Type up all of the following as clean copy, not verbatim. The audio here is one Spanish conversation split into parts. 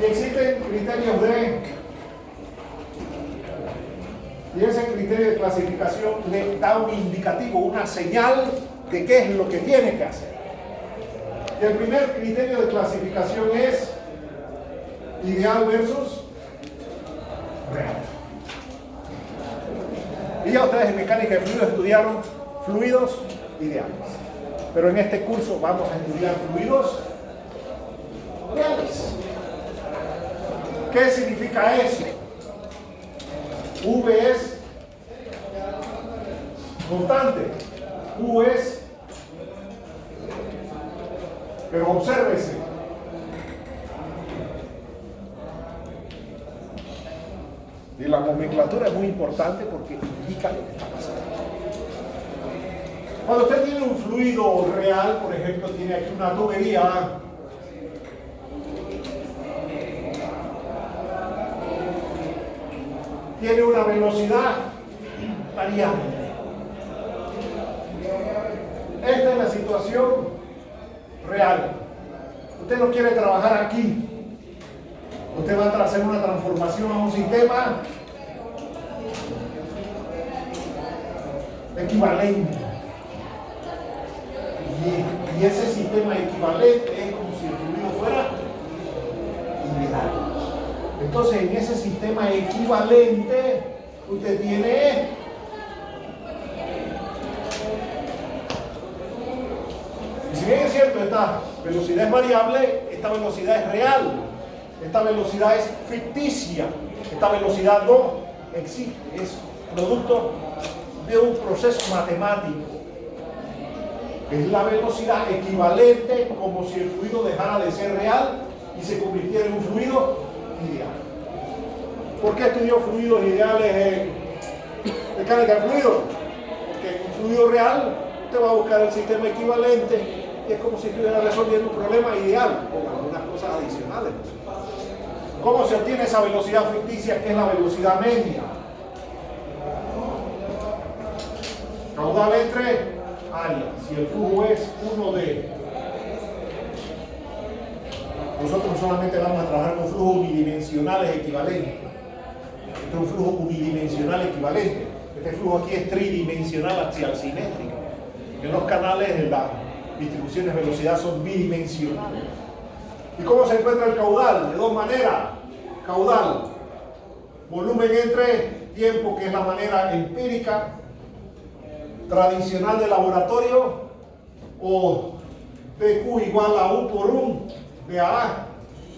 Y existen criterios y ese criterio de clasificación le da un indicativo, una señal de qué es lo que tiene que hacer. Y el primer criterio de clasificación es ideal versus real. Y ya ustedes en mecánica de fluidos estudiaron fluidos ideales. Pero en este curso vamos a estudiar fluidos reales. ¿Qué significa eso? V es constante. U es... Pero obsérvese. Y la nomenclatura es muy importante porque indica lo que está pasando. Cuando usted tiene un fluido real, por ejemplo, tiene aquí una tubería. Tiene una velocidad variable. Esta es la situación real. Usted no quiere trabajar aquí. Usted va a hacer una transformación a un sistema equivalente. Y ese sistema equivalente es como si el fluido fuera ideal. Entonces, en ese sistema equivalente, usted tiene y si bien es cierto, esta velocidad es variable, esta velocidad es real. Esta velocidad es ficticia. Esta velocidad no existe. Es producto de un proceso matemático. Es la velocidad equivalente como si el fluido dejara de ser real y se convirtiera en un fluido ideal. ¿Por qué estudió fluidos ideales en mecánica de fluidos? Porque en un fluido real usted va a buscar el sistema equivalente y es como si estuviera resolviendo un problema ideal con algunas cosas adicionales. ¿Cómo se obtiene esa velocidad ficticia que es la velocidad media? Caudal entre área. Si el flujo es 1D, nosotros solamente vamos a trabajar con flujos unidimensionales equivalentes. Este es un flujo unidimensional equivalente. Este flujo aquí es tridimensional axial simétrico. En los canales de las distribuciones de velocidad son bidimensionales. ¿Y cómo se encuentra el caudal? De dos maneras. Caudal, volumen entre tiempo, que es la manera empírica, tradicional de laboratorio, o PQ igual a U por 1 de A,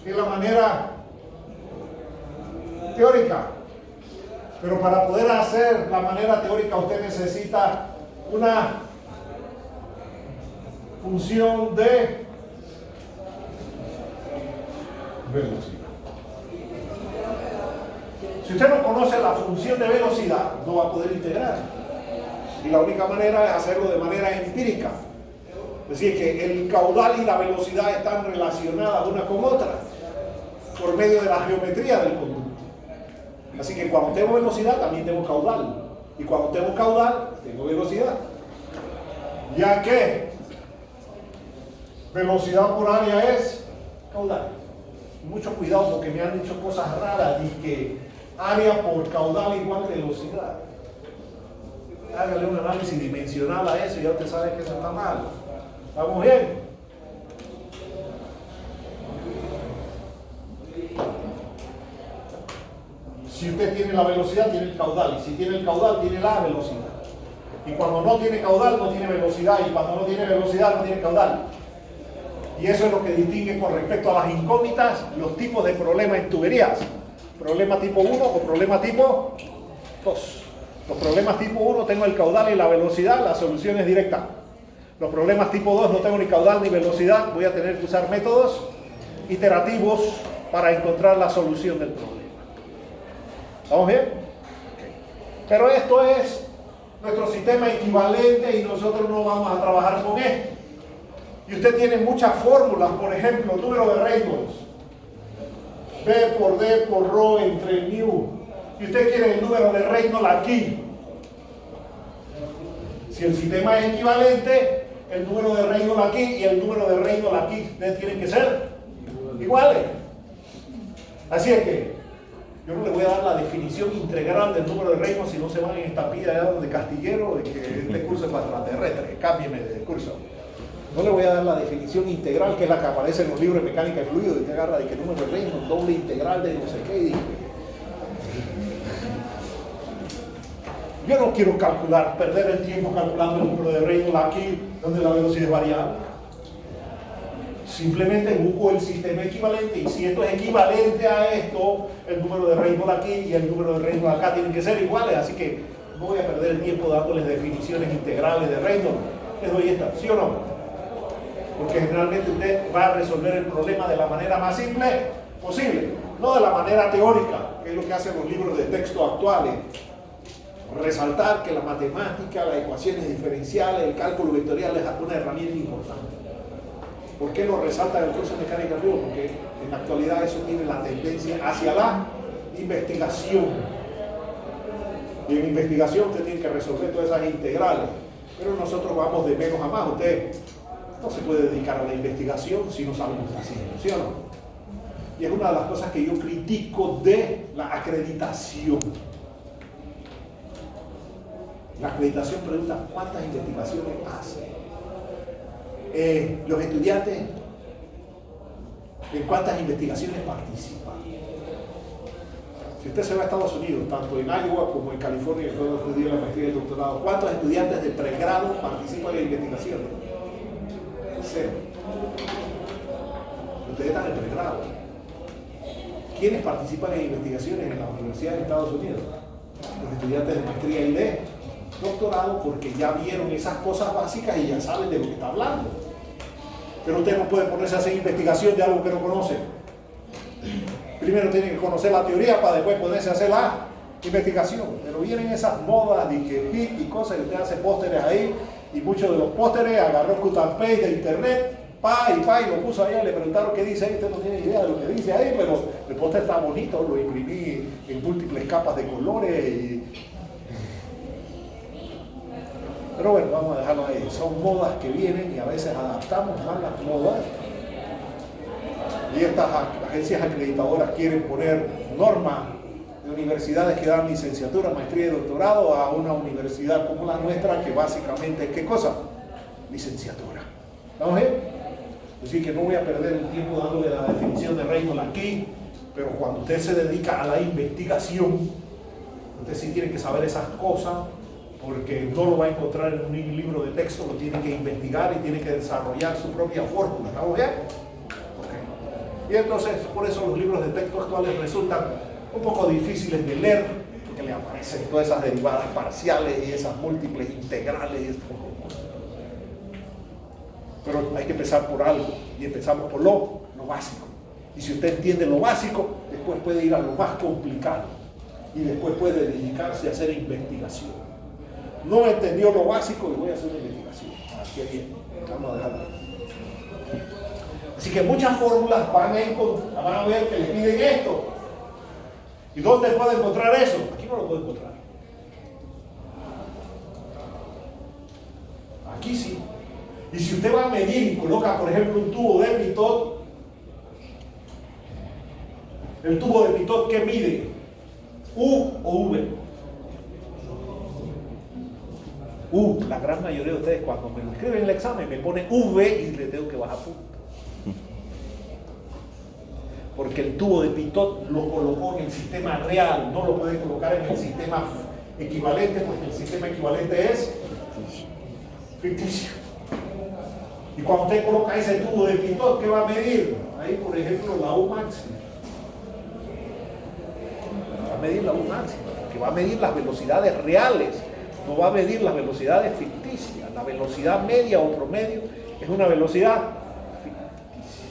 que es la manera teórica. Pero para poder hacer la manera teórica usted necesita una función de velocidad. Si usted no conoce la función de velocidad, no va a poder integrar. Y la única manera es hacerlo de manera empírica. Es decir, que el caudal y la velocidad están relacionadas una con otra por medio de la geometría del conducto. Así que cuando tengo velocidad, también tengo caudal. Y cuando tengo caudal, tengo velocidad. Ya que velocidad por área es caudal. Mucho cuidado porque me han dicho cosas raras y que área por caudal igual velocidad. Hágale un análisis dimensional a eso y ya usted sabe que eso está mal. ¿Vamos bien? Si usted tiene la velocidad, tiene el caudal. Y si tiene el caudal, tiene la velocidad. Y cuando no tiene caudal, no tiene velocidad. Y cuando no tiene velocidad, no tiene caudal. Y eso es lo que distingue con respecto a las incógnitas los tipos de problemas en tuberías. Problema tipo 1 o problema tipo 2. Los problemas tipo 1 tengo el caudal y la velocidad, la solución es directa. Los problemas tipo 2 no tengo ni caudal ni velocidad, voy a tener que usar métodos iterativos para encontrar la solución del problema. ¿Estamos bien? Okay. Pero esto es nuestro sistema equivalente y nosotros no vamos a trabajar con esto. Y usted tiene muchas fórmulas, por ejemplo, número de Reynolds, B por D por ρ entre mu. Y usted quiere el número de Reynolds aquí. Si el sistema es equivalente, el número de Reynolds aquí y el número de Reynolds aquí tienen que ser iguales. Así es que yo no le voy a dar la definición integral del número de reinos si no se van en estampida de castillero de que este curso es para extraterrestres. Cámbieme de curso. No le voy a dar la definición integral que es la que aparece en los libros de mecánica y fluido, y que agarra de que número de reinos, doble integral de no sé qué. Yo no quiero perder el tiempo calculando el número de reinos aquí, donde la velocidad es variable. Simplemente busco el sistema equivalente, y si esto es equivalente a esto, el número de reinos de aquí y el número de reinos de acá tienen que ser iguales, así que no voy a perder el tiempo dándoles definiciones integrales de reinos. Les doy esta, ¿sí o no? Porque generalmente usted va a resolver el problema de la manera más simple posible, no de la manera teórica, que es lo que hacen los libros de texto actuales. Resaltar que la matemática, las ecuaciones diferenciales, el cálculo vectorial es una herramienta importante. ¿Por qué lo resalta en el curso de mecánica fluida? Porque en la actualidad eso tiene la tendencia hacia la investigación. Y en investigación usted tiene que resolver todas esas integrales. Pero nosotros vamos de menos a más. Usted no se puede dedicar a la investigación si no sabe lo que está haciendo, ¿sí o no? Y es una de las cosas que yo critico de la acreditación. La acreditación pregunta cuántas investigaciones hace. Los estudiantes, ¿en cuántas investigaciones participan? Si usted se va a Estados Unidos, tanto en Iowa como en California, que fue donde estudié la maestría y el doctorado, ¿cuántos estudiantes de pregrado participan en investigaciones? 0. Ustedes están en pregrado. ¿Quiénes participan en investigaciones en las universidades de Estados Unidos? Los estudiantes de maestría y de doctorado, porque ya vieron esas cosas básicas y ya saben de lo que está hablando. Pero usted no puede ponerse a hacer investigación de algo que no conoce. Primero tiene que conocer la teoría para después ponerse a hacer la investigación. Pero vienen esas modas de que hit y cosas, y usted hace pósteres ahí, y muchos de los pósteres agarró cut and paste de internet, y lo puso allá, le preguntaron qué dice ahí, usted no tiene idea de lo que dice ahí, pero el póster está bonito, lo imprimí en múltiples capas de colores. Pero bueno, vamos a dejarlo ahí. Son modas que vienen y a veces adaptamos mal las modas. Y estas agencias acreditadoras quieren poner normas de universidades que dan licenciatura, maestría y doctorado a una universidad como la nuestra, que básicamente es ¿qué cosa? Licenciatura. ¿Vamos bien? Así que no voy a perder el tiempo dándole la definición de Reynolds aquí, pero cuando usted se dedica a la investigación, usted sí tiene que saber esas cosas, porque no lo va a encontrar en un libro de texto, lo tiene que investigar y tiene que desarrollar su propia fórmula. ¿Estamos bien? Okay. Y entonces, por eso los libros de texto actuales resultan un poco difíciles de leer, porque le aparecen todas esas derivadas parciales y esas múltiples integrales y esto. Pero hay que empezar por algo, y empezamos por lo básico. Y si usted entiende lo básico, después puede ir a lo más complicado, y después puede dedicarse a hacer investigación. No entendió lo básico y voy a hacer una investigación. Qué bien, vamos a dejarlo. Así que muchas fórmulas van a ver que les piden esto. ¿Y dónde puede encontrar eso? Aquí no lo puede encontrar. Aquí sí. Y si usted va a medir y coloca, por ejemplo, un tubo de Pitot, el tubo de Pitot, ¿qué mide? ¿U o V? La gran mayoría de ustedes cuando me lo escriben en el examen me pone V y le tengo que bajar punto. Porque el tubo de Pitot lo colocó en el sistema real, no lo puede colocar en el sistema equivalente, porque el sistema equivalente es ficticio. Y cuando usted coloca ese tubo de Pitot, ¿qué va a medir? Ahí, por ejemplo, la U máxima. Va a medir la U máxima, porque va a medir las velocidades reales. No va a medir las velocidades ficticias. La velocidad media o promedio es una velocidad ficticia.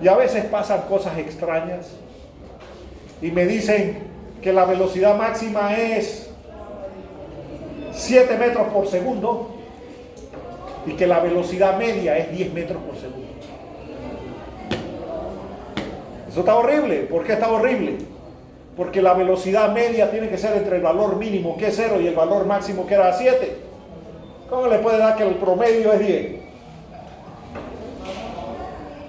Y a veces pasan cosas extrañas y me dicen que la velocidad máxima es 7 metros por segundo y que la velocidad media es 10 metros por segundo. Eso está horrible. ¿Por qué está horrible? Porque la velocidad media tiene que ser entre el valor mínimo, que es 0, y el valor máximo, que era 7. ¿Cómo le puede dar que el promedio es 10?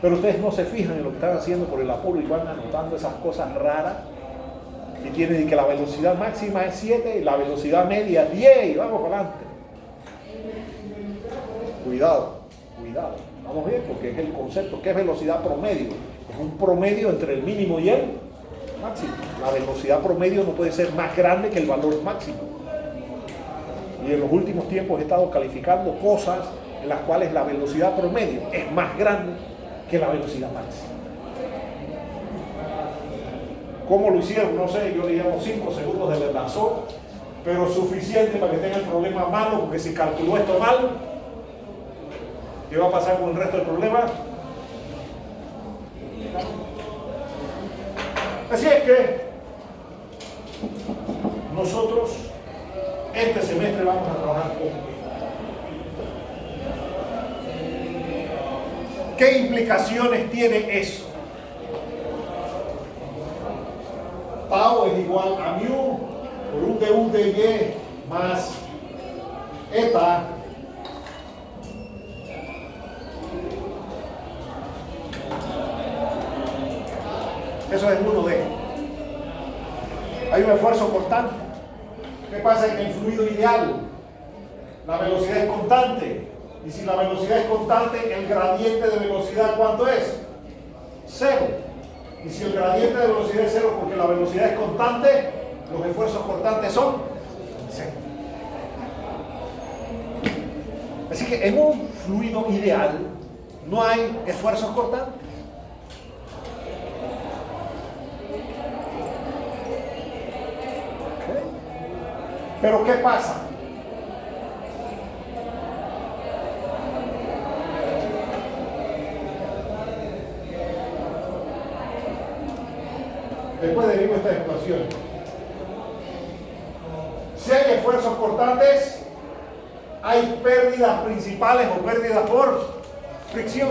Pero ustedes no se fijan en lo que están haciendo por el Apolo y van anotando esas cosas raras. Y tienen que la velocidad máxima es 7 y la velocidad media es 10 y vamos para adelante. Cuidado, cuidado. Vamos bien, porque es el concepto. ¿Qué es velocidad promedio? Es un promedio entre el mínimo y el máximo. La velocidad promedio no puede ser más grande que el valor máximo. Y en los últimos tiempos he estado calificando cosas en las cuales la velocidad promedio es más grande que la velocidad máxima. ¿Cómo lo hicieron? No sé, yo le llamo 5 segundos de verdazón, pero suficiente para que tenga el problema malo, porque si calculó esto mal, ¿qué va a pasar con el resto del problema? Así es que nosotros este semestre vamos a trabajar con ¿qué implicaciones tiene eso? Tau es igual a mu por un du dy más eta eso es 1D. Hay un esfuerzo constante. ¿Qué pasa en el fluido ideal? La velocidad es constante. Y si la velocidad es constante, el gradiente de velocidad, ¿cuánto es? 0. Y si el gradiente de velocidad es 0 porque la velocidad es constante, los esfuerzos constantes son 0. Así que en un fluido ideal no hay esfuerzos constantes. Pero ¿qué pasa? Después derivo esta ecuación. Si hay esfuerzos constantes, hay pérdidas principales o pérdidas por fricción.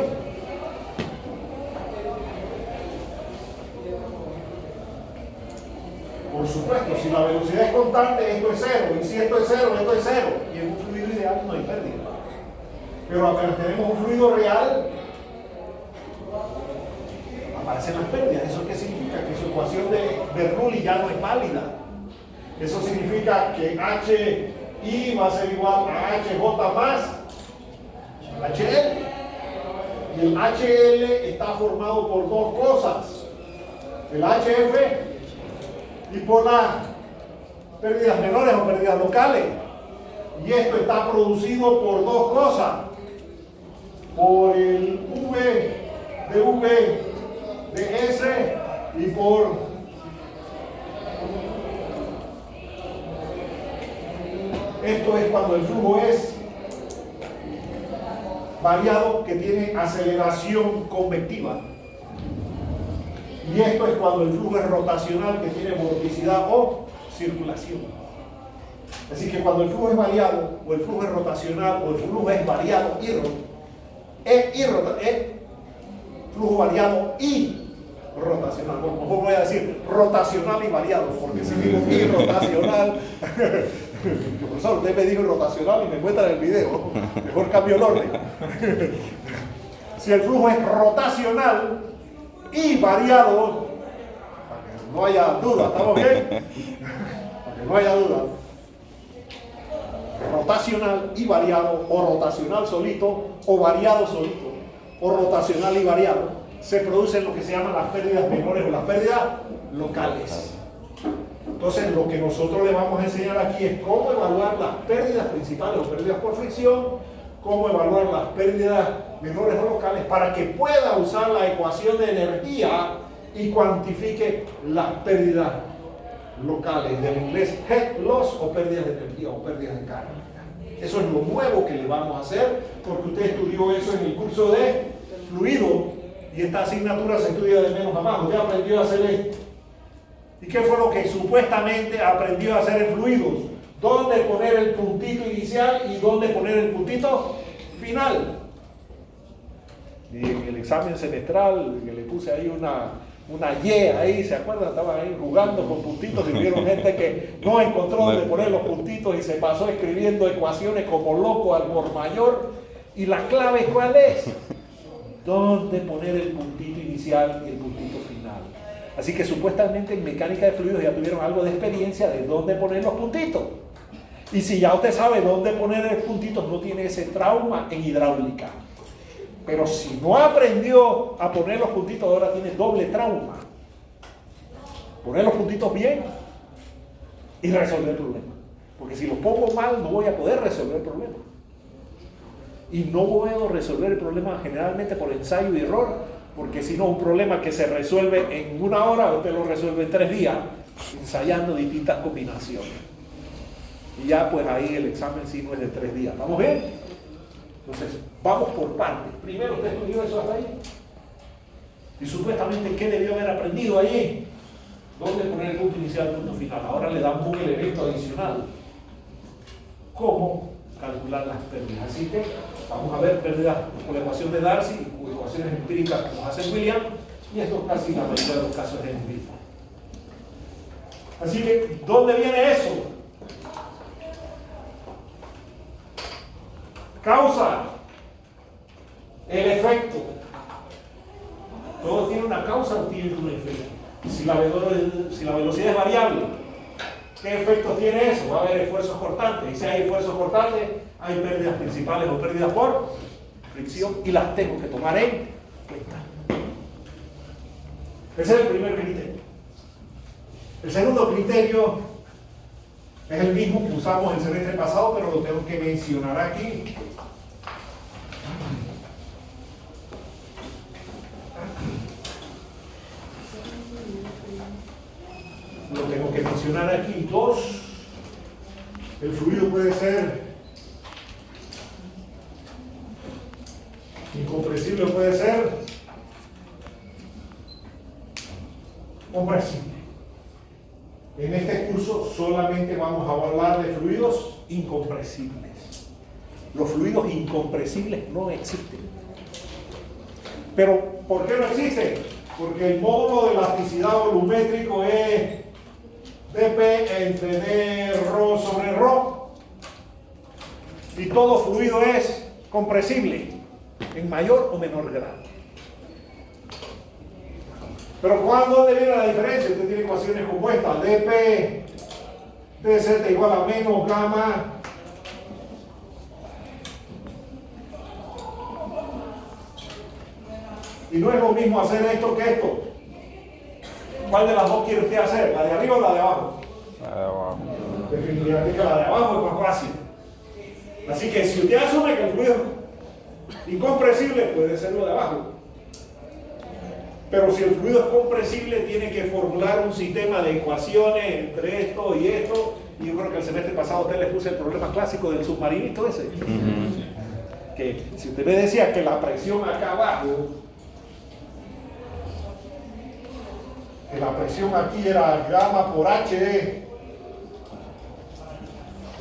Por supuesto, si la velocidad es constante, esto es 0. Y si esto es 0, esto es 0. Y en un fluido ideal no hay pérdida. Pero apenas tenemos un fluido real, aparecen las pérdidas. ¿Eso qué significa? Que su ecuación de Bernoulli ya no es válida. Eso significa que HI va a ser igual a HJ más HL. Y el HL está formado por dos cosas. El HF y por las pérdidas menores o pérdidas locales. Y esto está producido por dos cosas. Por el V de V de S y por esto es cuando el flujo es variado, que tiene aceleración convectiva. Y esto es cuando el flujo es rotacional, que tiene vorticidad o circulación. Así que cuando el flujo es variado, o el flujo es rotacional, o el flujo es variado flujo variado y rotacional. Bueno, mejor voy a decir rotacional y variado, porque si digo irrotacional, profesor, usted me dijo rotacional y me muestra en el video, mejor cambio el orden. Si el flujo es rotacional y variado, para que no haya duda, ¿estamos bien? Para que no haya duda. Rotacional y variado, o rotacional solito, o variado solito, o rotacional y variado, se producen lo que se llaman las pérdidas menores o las pérdidas locales. Entonces, lo que nosotros le vamos a enseñar aquí es cómo evaluar las pérdidas principales o pérdidas por fricción, cómo evaluar las pérdidas menores o locales para que pueda usar la ecuación de energía y cuantifique las pérdidas locales, del inglés head loss o pérdidas de energía o pérdidas de carga. Eso es lo nuevo que le vamos a hacer, porque usted estudió eso en el curso de fluido y esta asignatura se estudia de menos a más. Usted aprendió a hacer esto. ¿Y qué fue lo que supuestamente aprendió a hacer en fluidos? ¿Dónde poner el puntito inicial y dónde poner el puntito final? Y en el examen semestral que le puse ahí una Y ahí, ¿se acuerdan? Estaban ahí jugando con puntitos y vieron gente que no encontró dónde poner los puntitos y se pasó escribiendo ecuaciones como loco al por mayor. ¿Y la clave cuál es? dónde poner el puntito inicial y el puntito final. Así que supuestamente en mecánica de fluidos ya tuvieron algo de experiencia de dónde poner los puntitos. Y si ya usted sabe dónde poner el puntito, no tiene ese trauma en hidráulica. Pero si no aprendió a poner los puntitos, ahora tiene doble trauma. Poner los puntitos bien y resolver el problema. Porque si los pongo mal, no voy a poder resolver el problema. Y no puedo resolver el problema generalmente por ensayo y error, porque si no, un problema que se resuelve en 1 hora, usted lo resuelve en 3 días, ensayando distintas combinaciones. Y ya pues ahí el examen sí no es de 3 días. ¿Estamos bien? Entonces, vamos por partes. Primero usted estudió eso hasta ahí. Y supuestamente, ¿qué debió haber aprendido allí? ¿Dónde poner el punto inicial y el punto final? Ahora le damos un elemento adicional. ¿Cómo calcular las pérdidas? Así que vamos a ver pérdidas por la ecuación de Darcy, ecuaciones empíricas que nos hace William, y esto casi la mayoría de los casos es empírico. Así que, ¿dónde viene eso? Causa, el efecto. Todo tiene una causa o tiene un efecto. Si la velocidad es variable, ¿qué efectos tiene eso? Va a haber esfuerzos cortantes. Y si hay esfuerzos cortantes, hay pérdidas principales o pérdidas por fricción y las tengo que tomar en cuenta. Ese es el primer criterio. El segundo criterio es el mismo que usamos el semestre pasado, pero lo tengo que mencionar aquí. Lo tengo que mencionar aquí. 2. El fluido puede ser incompresible, puede ser compresible. En este curso solamente vamos a hablar de fluidos incompresibles. Los fluidos incompresibles no existen. Pero, ¿por qué no existen? Porque el módulo de elasticidad volumétrico es dP entre d ρ sobre ρ. Y todo fluido es compresible, en mayor o menor grado. Pero ¿cuándo viene la diferencia? Usted tiene ecuaciones compuestas. dP dz igual a menos gamma y no es lo mismo hacer esto que esto. ¿Cuál de las dos quiere usted hacer? ¿La de arriba o la de abajo? La de abajo. Definitivamente la de abajo es más fácil. Así que si usted asume que el fluido es incompresible, puede ser lo de abajo. Pero si el fluido es compresible, tiene que formular un sistema de ecuaciones entre esto y esto. Y yo creo que el semestre pasado a usted le puse el problema clásico del submarinito ese. Que si usted me decía que la presión acá abajo, que la presión aquí era gamma por HD,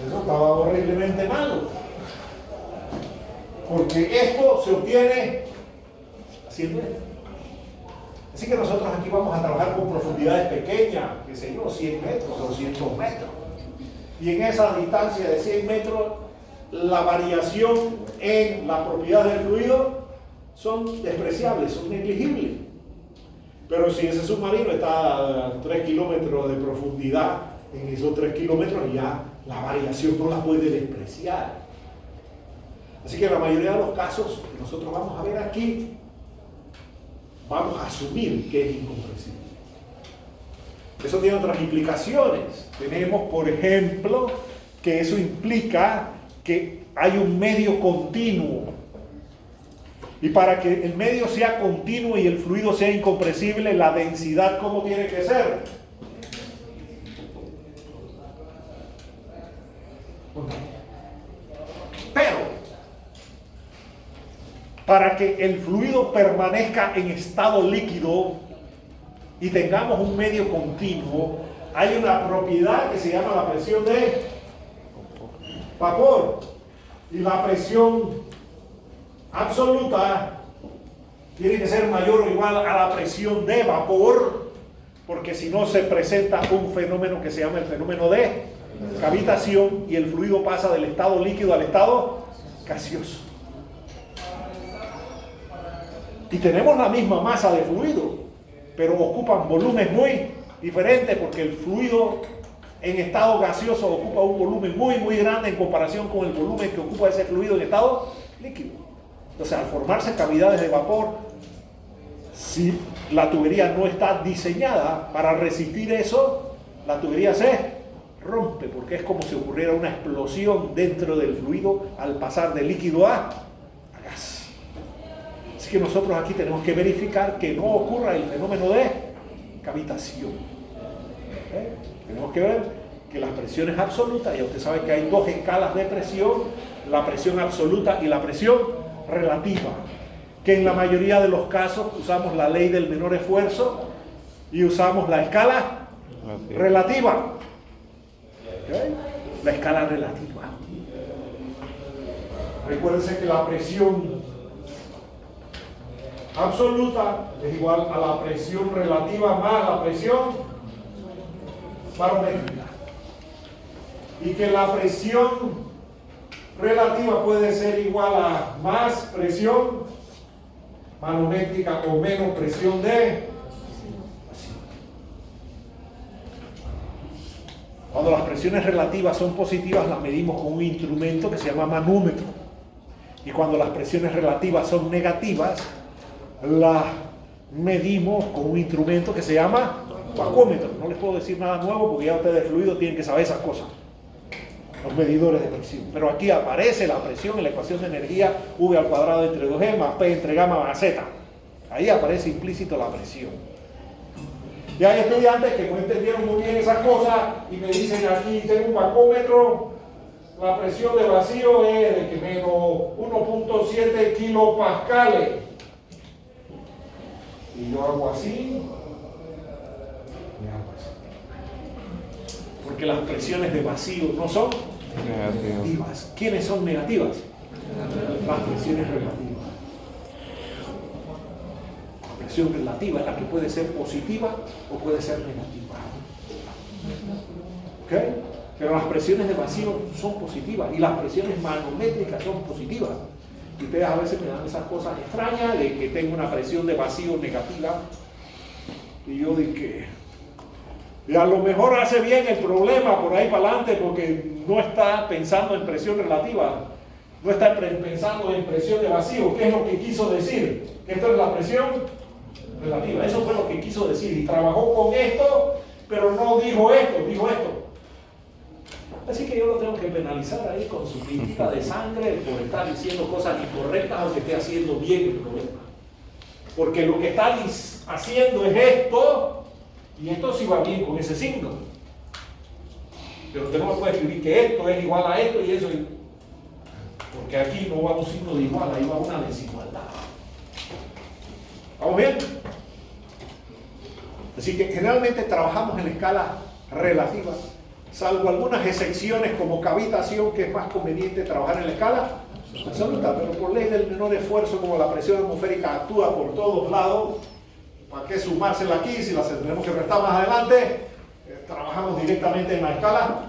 eso estaba horriblemente malo. Porque esto se obtiene haciendo esto. Así que nosotros aquí vamos a trabajar con profundidades pequeñas, qué sé yo, 100 metros, 200 metros. Y en esa distancia de 100 metros, la variación en la propiedad del fluido son despreciables, son negligibles. Pero si ese submarino está a 3 kilómetros de profundidad, en esos 3 kilómetros ya la variación no la puede despreciar. Así que en la mayoría de los casos que nosotros vamos a ver aquí, vamos a asumir que es incompresible. Eso tiene otras implicaciones. Tenemos, por ejemplo, que eso implica que hay un medio continuo. Y para que el medio sea continuo y el fluido sea incompresible, la densidad, ¿cómo tiene que ser? Pero, para que el fluido permanezca en estado líquido y tengamos un medio continuo, hay una propiedad que se llama la presión de vapor. Y la presión absoluta tiene que ser mayor o igual a la presión de vapor, porque si no se presenta un fenómeno que se llama el fenómeno de cavitación y el fluido pasa del estado líquido al estado gaseoso. Y tenemos la misma masa de fluido, pero ocupan volúmenes muy diferentes porque el fluido en estado gaseoso ocupa un volumen muy grande en comparación con el volumen que ocupa ese fluido en estado líquido. Entonces, al formarse cavidades de vapor, si la tubería no está diseñada para resistir eso, la tubería se rompe, porque es como si ocurriera una explosión dentro del fluido al pasar de líquido a gas. Así que nosotros aquí tenemos que verificar que no ocurra el fenómeno de cavitación. Tenemos que ver que las presiones absolutas, ya usted sabe que hay dos escalas de presión, la presión absoluta y la presión relativa, que en la mayoría de los casos usamos la ley del menor esfuerzo y usamos la escala relativa. ¿Okay? La escala relativa. Recuérdense que la presión absoluta es igual a la presión relativa más la presión barométrica. Y que la presión relativa puede ser igual a más presión manométrica o menos presión de vacío. Cuando las presiones relativas son positivas, las medimos con un instrumento que se llama manómetro. Y cuando las presiones relativas son negativas, las medimos con un instrumento que se llama bacómetro. No les puedo decir nada nuevo porque ya ustedes de fluido tienen que saber esas cosas. Los medidores de presión. Pero aquí aparece la presión en la ecuación de energía V al cuadrado entre 2G más P entre gamma más Z. Ahí aparece implícito la presión. Y hay estudiantes que no entendieron muy bien esas cosas y me dicen aquí tengo un bacómetro, la presión de vacío es de que menos 1.7 kilopascales. Y yo hago así. Porque las presiones de vacío no son negativas. ¿Quiénes son negativas? Las presiones relativas. La presión relativa es la que puede ser positiva o puede ser negativa. ¿Ok? Pero las presiones de vacío son positivas y las presiones manométricas son positivas. Y ustedes a veces me dan esas cosas extrañas de que tengo una presión de vacío negativa y yo digo que y a lo mejor hace bien el problema por ahí para adelante porque no está pensando en presión relativa, no está pensando en presión de vacío. ¿Qué es lo que quiso decir? Que esto es la presión relativa. Eso fue lo que quiso decir y trabajó con esto, pero no dijo esto, dijo esto. Así que yo lo tengo que penalizar ahí con su pinita de sangre por estar diciendo cosas incorrectas aunque esté haciendo bien el problema. Porque lo que está haciendo es esto. Y esto sí va bien con ese signo. Pero usted no me puede escribir que esto es igual a esto y eso. Porque aquí no va un signo de igual, ahí va una desigualdad. ¿Vamos bien? Así que generalmente trabajamos en la escala relativa, salvo algunas excepciones como cavitación, que es más conveniente trabajar en la escala absoluta. Pero por ley del menor esfuerzo, como la presión atmosférica actúa por todos lados, ¿para qué sumársela aquí si las tenemos que prestar más adelante? Trabajamos directamente en la escala.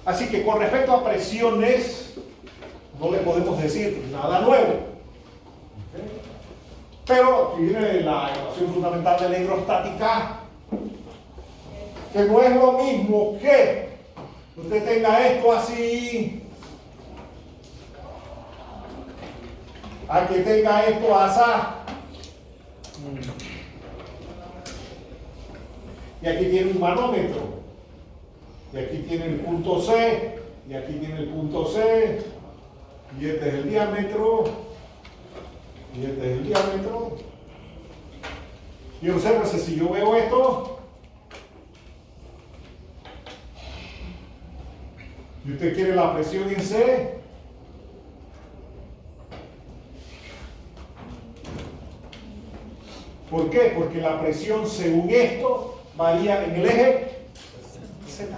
Así que con respecto a presiones, no le podemos decir nada nuevo. ¿Okay? Pero aquí viene la ecuación fundamental de la hidrostática, que no es lo mismo que usted tenga esto así, a que tenga esto así. Y aquí tiene un manómetro, y aquí tiene el punto C, y aquí tiene el punto C, y este es el diámetro, y este es el diámetro. Y obsérvese, si yo veo esto, y usted quiere la presión en C, ¿por qué? Porque la presión según esto varía en el eje Z.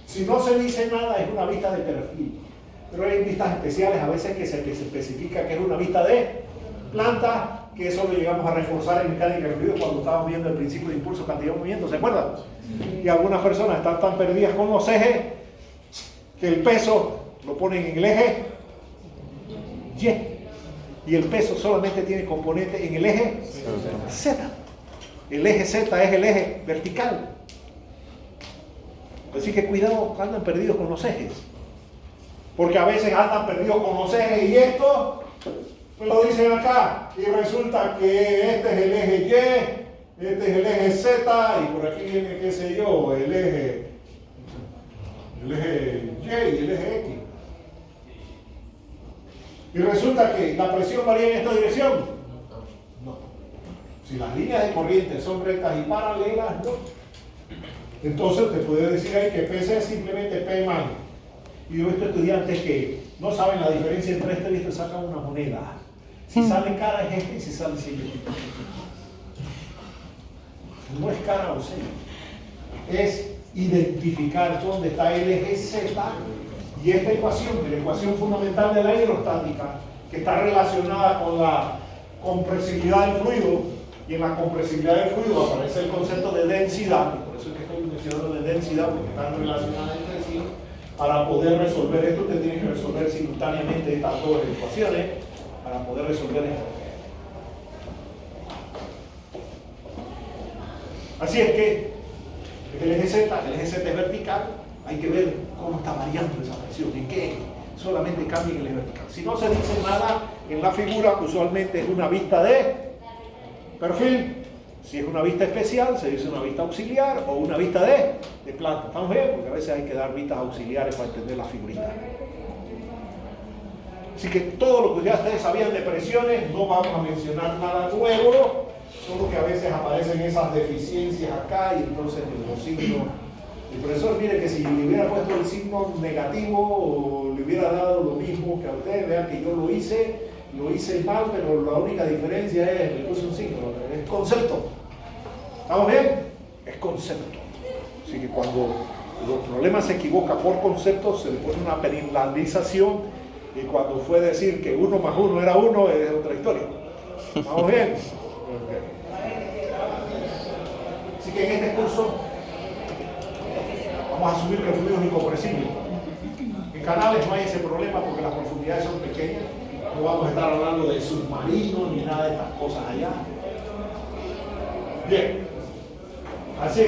Si no se dice nada es una vista de perfil, pero hay vistas especiales a veces que se especifica que es una vista de planta, que eso lo llegamos a reforzar en mecánica de fluidos cuando estábamos viendo el principio de impulso, cantidad de movimiento, ¿se acuerdan? Y algunas personas están tan perdidas con los ejes que el peso lo ponen en el eje Y. Y el peso solamente tiene componente en el eje Z. El eje Z es el eje vertical. Así que cuidado, andan perdidos con los ejes. Porque a veces andan perdidos con los ejes y esto me lo dicen acá. Y resulta que este es el eje Y, este es el eje Z y por aquí viene, qué sé yo, el eje Y y el eje X. Y resulta que la presión varía en esta dirección. No. Si las líneas de corriente son rectas y paralelas, no. Entonces te puede decir ahí que PC es simplemente P man. Y yo he visto estudiantes que no saben la diferencia entre este y este, sacan una moneda. Si sale cara es este y si sale sello. No es cara o sello. Es identificar dónde está el eje Z y esta ecuación, la ecuación fundamental de la hidrostática, que está relacionada con la compresibilidad del fluido, y en la compresibilidad del fluido aparece el concepto de densidad, y por eso es que estoy mencionando de densidad, porque están relacionadas entre sí. Para poder resolver esto, usted tiene que resolver simultáneamente estas dos ecuaciones para poder resolver esto. Así es que el eje Z es vertical, hay que ver cómo está variando esa presión, en qué solamente cambia el eje vertical. Si no se dice nada en la figura, usualmente es una vista de perfil. Si es una vista especial, se dice una vista auxiliar o una vista de planta. ¿Estamos bien? Porque a veces hay que dar vistas auxiliares para entender la figurita. Así que todo lo que ya ustedes sabían de presiones, no vamos a mencionar nada nuevo, solo que a veces aparecen esas deficiencias acá y entonces los signos. El profesor, mire que si le hubiera puesto el signo negativo o le hubiera dado lo mismo que a ustedes, vean que yo lo hice mal, pero la única diferencia es, le puse un signo, es concepto. ¿Estamos bien? Es concepto. Así que cuando los problemas se equivoca por concepto, se le pone una penalización, y cuando fue decir que 1 más 1 era 1, es otra historia. ¿Estamos bien? Okay. Así que en este curso vamos a asumir que el fluido es incompresible. En canales no hay ese problema porque las profundidades son pequeñas. No vamos a estar hablando de submarinos ni nada de estas cosas allá. Bien. Así